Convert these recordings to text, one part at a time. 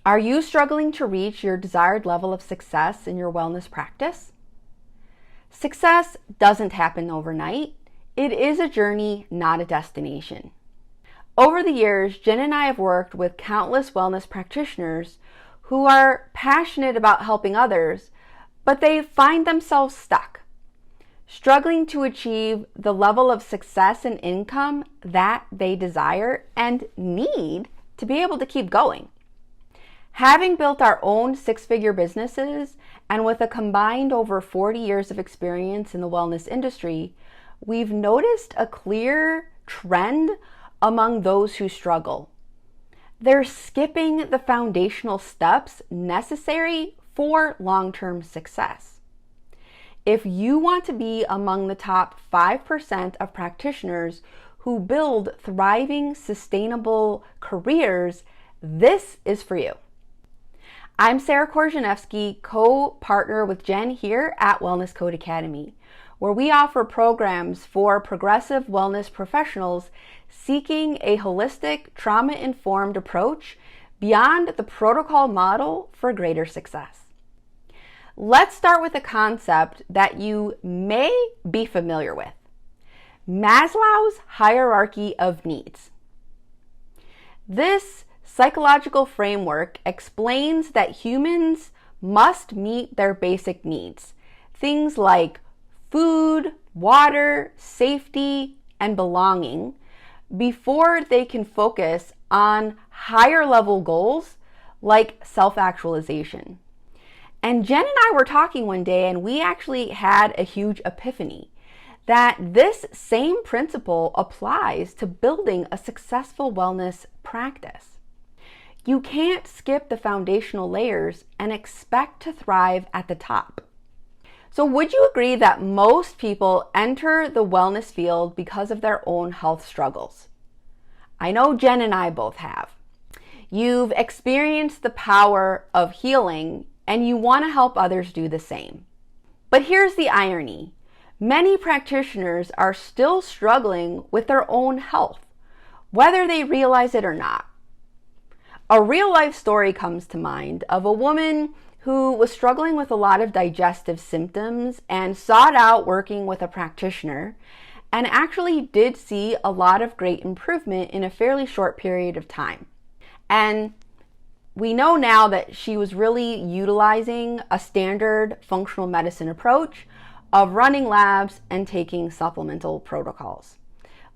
Are you struggling to reach your desired level of success in your wellness practice? Success doesn't happen overnight. It is a journey, not a destination. Over the years, Jen and I have worked with countless wellness practitioners who are passionate about helping others, but they find themselves stuck, struggling to achieve the level of success and income that they desire and need to be able to keep going. Having built our own six-figure businesses and with a combined over 40 years of experience in the wellness industry, we've noticed a clear trend among those who struggle. They're skipping the foundational steps necessary for long-term success. If you want to be among the top 5% of practitioners who build thriving, sustainable careers, this is for you. I'm Sarah Korzeniewski, co-partner with Jen here at Wellness Code Academy, where we offer programs for progressive wellness professionals seeking a holistic, trauma-informed approach beyond the protocol model for greater success. Let's start with a concept that you may be familiar with: Maslow's hierarchy of needs. This psychological framework explains that humans must meet their basic needs, things like food, water, safety, and belonging, before they can focus on higher level goals like self-actualization. And Jen and I were talking one day, and we actually had a huge epiphany that this same principle applies to building a successful wellness practice. You can't skip the foundational layers and expect to thrive at the top. So would you agree that most people enter the wellness field because of their own health struggles? I know Jen and I both have. You've experienced the power of healing and you want to help others do the same. But here's the irony. Many practitioners are still struggling with their own health, whether they realize it or not. A real life story comes to mind of a woman who was struggling with a lot of digestive symptoms and sought out working with a practitioner and actually did see a lot of great improvement in a fairly short period of time. And we know now that she was really utilizing a standard functional medicine approach of running labs and taking supplemental protocols.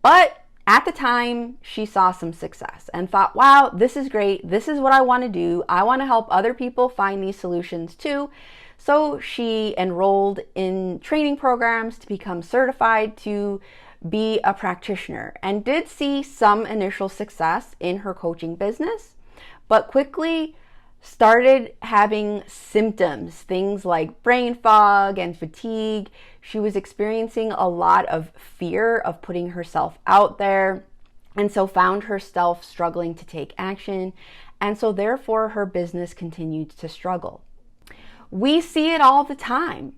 But at the time, she saw some success and thought, wow, this is great. This is what I want to do. I want to help other people find these solutions too. So she enrolled in training programs to become certified to be a practitioner and did see some initial success in her coaching business, but quickly started having symptoms, things like brain fog and fatigue. She was experiencing a lot of fear of putting herself out there, and so found herself struggling to take action, and so therefore her business continued to struggle. We see it all the time.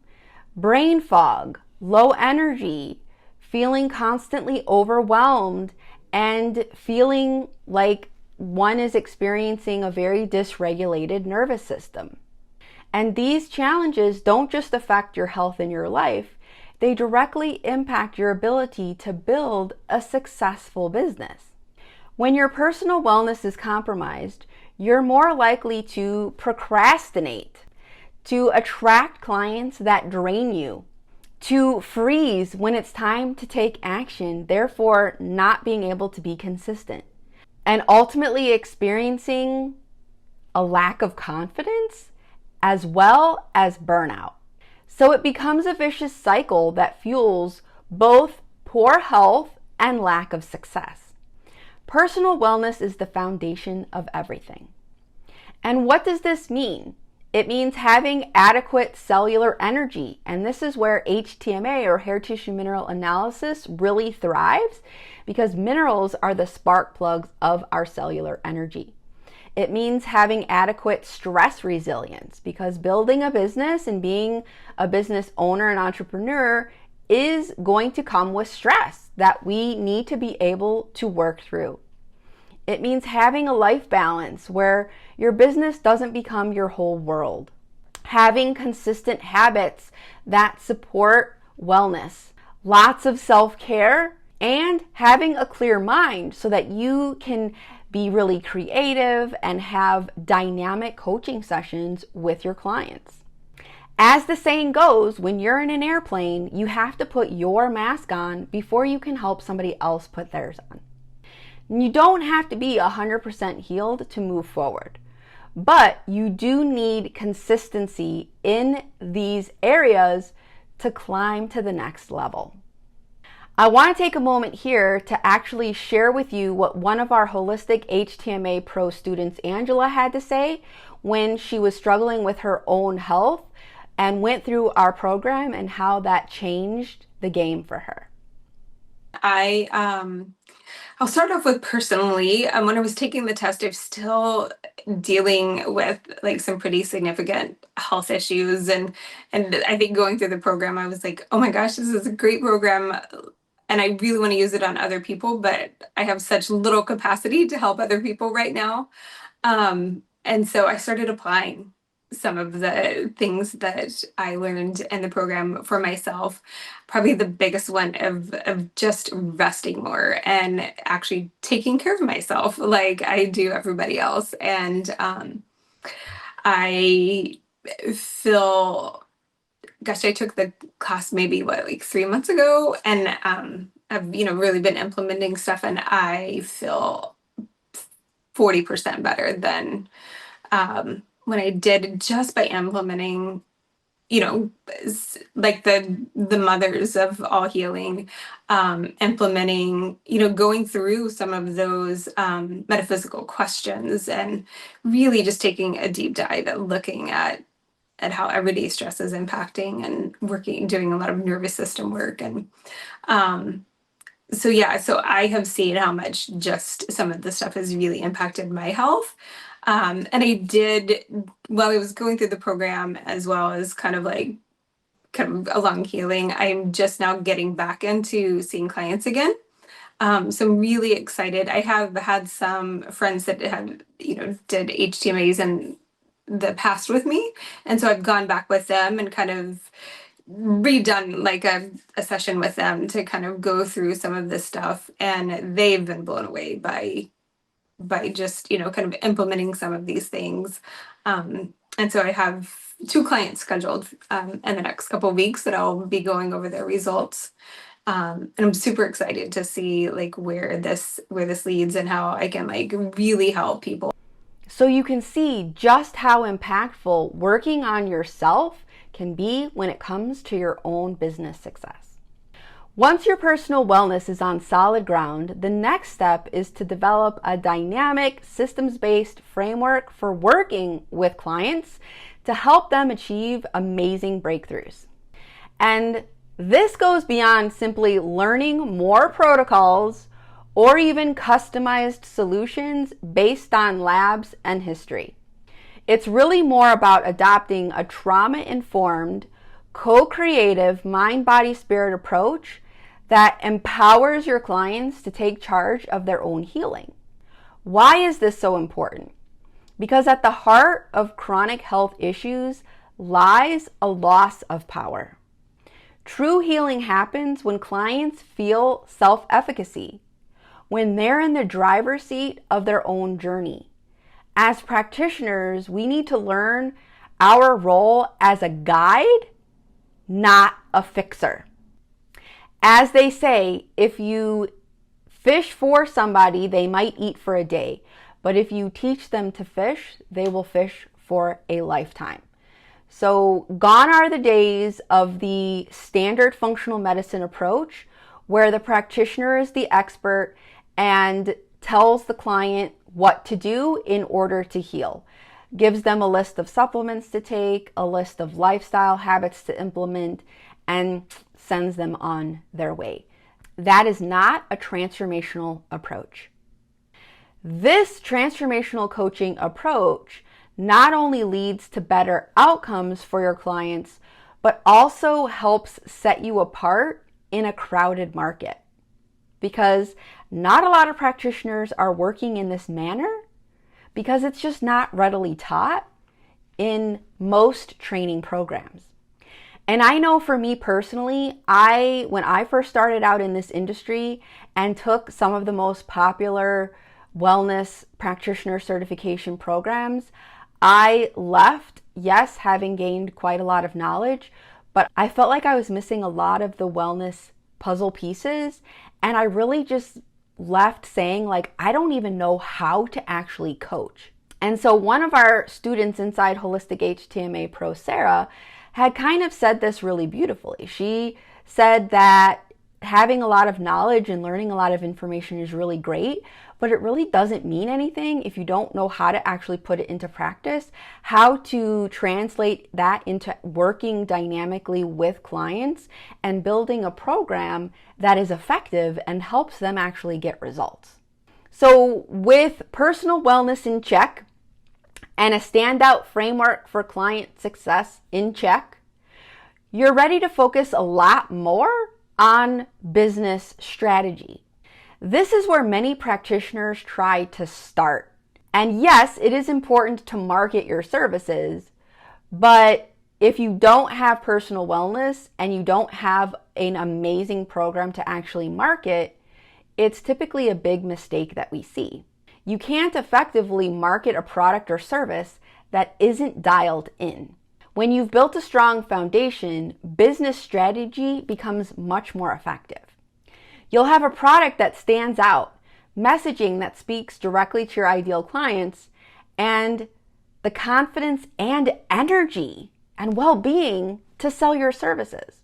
Brain fog, low energy, feeling constantly overwhelmed, and feeling like one is experiencing a very dysregulated nervous system. And these challenges don't just affect your health in your life, they directly impact your ability to build a successful business. When your personal wellness is compromised, you're more likely to procrastinate, to attract clients that drain you, to freeze when it's time to take action, therefore not being able to be consistent, and ultimately experiencing a lack of confidence as well as burnout. So it becomes a vicious cycle that fuels both poor health and lack of success. Personal wellness is the foundation of everything. And what does this mean? It means having adequate cellular energy, and this is where HTMA, or hair tissue mineral analysis, really thrives, because minerals are the spark plugs of our cellular energy. It means having adequate stress resilience, because building a business and being a business owner and entrepreneur is going to come with stress that we need to be able to work through. It means having a life balance where your business doesn't become your whole world. Having consistent habits that support wellness, lots of self-care, and having a clear mind so that you can be really creative and have dynamic coaching sessions with your clients. As the saying goes, when you're in an airplane, you have to put your mask on before you can help somebody else put theirs on. You don't have to be 100% healed to move forward, but you do need consistency in these areas to climb to the next level. I want to take a moment here to actually share with you what one of our holistic HTMA Pro students, Angela, had to say when she was struggling with her own health and went through our program and how that changed the game for her. I'll start off with personally. When I was taking the test, I'm still dealing with like some pretty significant health issues, and I think going through the program, I was like, oh my gosh, this is a great program, and I really want to use it on other people, but I have such little capacity to help other people right now. And so I started applying some of the things that I learned in the program for myself. Probably the biggest one of just resting more and actually taking care of myself like I do everybody else. And I feel, gosh, I took the class maybe like 3 months ago, and I've really been implementing stuff, and I feel 40% better than when I did just by implementing, like the mothers of all healing, implementing, going through some of those metaphysical questions, and really just taking a deep dive at looking at how everyday stress is impacting, and doing a lot of nervous system work. And so I have seen how much just some of the stuff has really impacted my health. And I did, while I was going through the program, as well as kind of along healing, I'm just now getting back into seeing clients again. So I'm really excited. I have had some friends that had, did HTMAs in the past with me. And so I've gone back with them and kind of redone like a session with them to kind of go through some of this stuff. And they've been blown away by just, kind of implementing some of these things. And so I have 2 clients scheduled in the next couple of weeks that I'll be going over their results. And I'm super excited to see like where this leads and how I can like really help people. So you can see just how impactful working on yourself can be when it comes to your own business success. Once your personal wellness is on solid ground, the next step is to develop a dynamic, systems-based framework for working with clients to help them achieve amazing breakthroughs. And this goes beyond simply learning more protocols or even customized solutions based on labs and history. It's really more about adopting a trauma-informed, co-creative mind-body-spirit approach that empowers your clients to take charge of their own healing. Why is this so important? Because at the heart of chronic health issues lies a loss of power. True healing happens when clients feel self-efficacy, when they're in the driver's seat of their own journey. As practitioners, we need to learn our role as a guide, not a fixer. As they say, if you fish for somebody, they might eat for a day. But if you teach them to fish, they will fish for a lifetime. So gone are the days of the standard functional medicine approach where the practitioner is the expert and tells the client what to do in order to heal. Gives them a list of supplements to take, a list of lifestyle habits to implement, and sends them on their way. That is not a transformational approach. This transformational coaching approach not only leads to better outcomes for your clients, but also helps set you apart in a crowded market. Because not a lot of practitioners are working in this manner because it's just not readily taught in most training programs. And I know for me personally, when I first started out in this industry and took some of the most popular wellness practitioner certification programs, I left, yes, having gained quite a lot of knowledge, but I felt like I was missing a lot of the wellness puzzle pieces. And I really just left saying, like, I don't even know how to actually coach. And so one of our students inside Holistic HTMA Pro, Sarah, had kind of said this really beautifully. She said that having a lot of knowledge and learning a lot of information is really great, but it really doesn't mean anything if you don't know how to actually put it into practice, how to translate that into working dynamically with clients and building a program that is effective and helps them actually get results. So with personal wellness in check and a standout framework for client success in check, you're ready to focus a lot more on business strategy. This is where many practitioners try to start. And yes, it is important to market your services, but if you don't have personal wellness and you don't have an amazing program to actually market, it's typically a big mistake that we see. You can't effectively market a product or service that isn't dialed in. When you've built a strong foundation, business strategy becomes much more effective. You'll have a product that stands out, messaging that speaks directly to your ideal clients, and the confidence and energy and well-being to sell your services.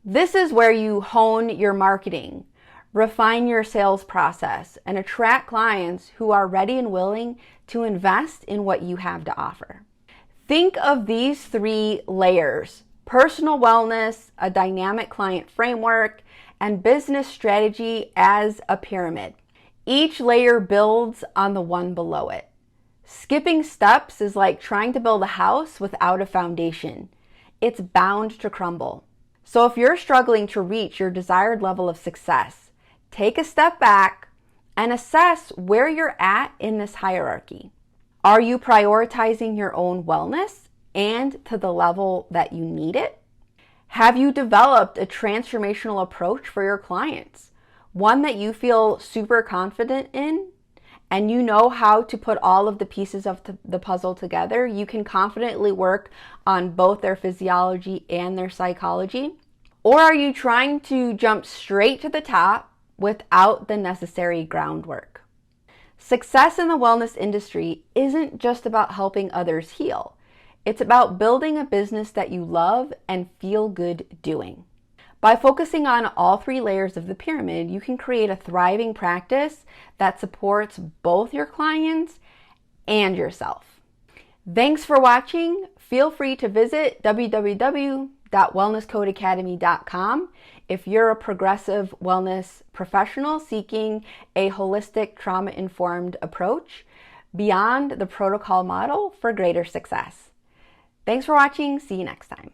This is where you hone your marketing, refine your sales process, and attract clients who are ready and willing to invest in what you have to offer. Think of these 3 layers: personal wellness, a dynamic client framework, and business strategy as a pyramid. Each layer builds on the one below it. Skipping steps is like trying to build a house without a foundation. It's bound to crumble. So if you're struggling to reach your desired level of success, take a step back and assess where you're at in this hierarchy. Are you prioritizing your own wellness and to the level that you need it? Have you developed a transformational approach for your clients? One that you feel super confident in and you know how to put all of the pieces of the puzzle together? You can confidently work on both their physiology and their psychology? Or are you trying to jump straight to the top without the necessary groundwork? Success in the wellness industry isn't just about helping others heal. It's about building a business that you love and feel good doing. By focusing on all 3 layers of the pyramid, you can create a thriving practice that supports both your clients and yourself. Thanks for watching. Feel free to visit www.wellnesscodeacademy.com if you're a progressive wellness professional seeking a holistic, trauma-informed approach beyond the protocol model for greater success. Thanks for watching. See you next time.